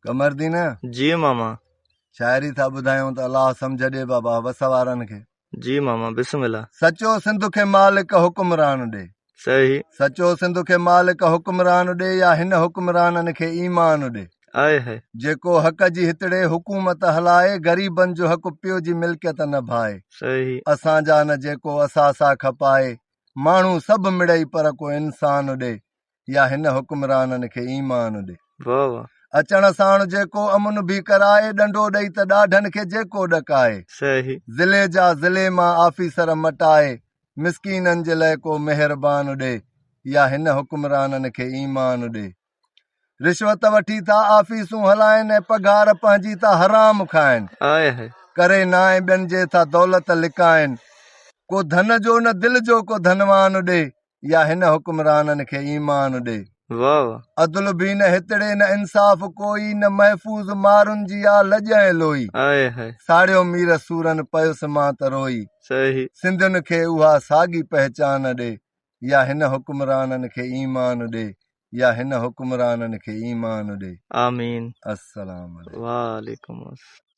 कमरदीन जी मामा। शाइरी था ॿुधायूं त अलाह सम्झ ॾे बाबा वस वारनि खे। जी मामा बिस्मिल्लाह। सचो सिंध खे मालिक हुक्मरान ॾे। सही। सचो सिंध खे मालिक हुक्मरान ॾे या हिन हुक्मराननि खे ईमान ॾे। आए है जेको हक़ जी हितड़े हुकूमत हलाए, गरीबन जो हक़ पियो जी मिल्कियत न भाए। सही। असांजा न जेको असां खपाए, माण्हू सभु मिड़ई पर को इंसान ॾे या हिन हुक्मराननि खे ईमान ॾे। वाह वाह। अचण साण जेको अमन भी कराए, डंडो ॾेई त ॾाढनि खे जेको ॾकाए। सही। ज़िले जा ज़िले मां आफीसर मटाए, मिसकीननि जे लाइ को मेहरबान ॾे या हिन हुक्मराननि खे ईमान ॾे। रिश्वत वठी था आफीसूं हलाइनि ऐं पघार पंहिंजी था हराम खाइनि। आए है करे नाए ॿियनि जे था दौलत लिकाइनि। को धन जो न दिल जो को धनवान ॾे या हिन हुक्मराननि खे ईमान ॾे। वाह वाह। अदल भी न हितड़े न इंसाफ़ कोई, न महफूज़ मारुनि जी आ लॼाए लोई। आए है साड़ियो मीर सूरन पयुस मां त रोई। सही। सिंधियुनि खे उहा साॻी पहचान ॾे या हिन हुक्मराननि खे ईमान ॾे या हिन हुक्मराननि खे ईमान ॾे। आमीन। अस्सलाम वालेकुम। वालेकुम अस्सलाम।